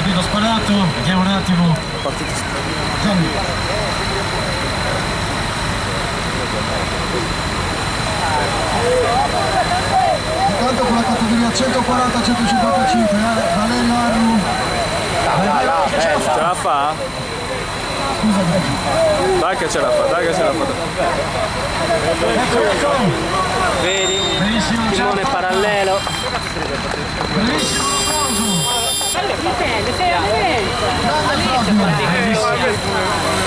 partito sparato, vediamo un attimo. Intanto con la categoria 140-155, Valerio Arru. Ce la fa? Scusa, Dai che ce la fa, dai che ce la fa. Vedi? benissimo, Timone parallelo. bellissimo applauso. Dipende, sei all'evento. Grande Fabio.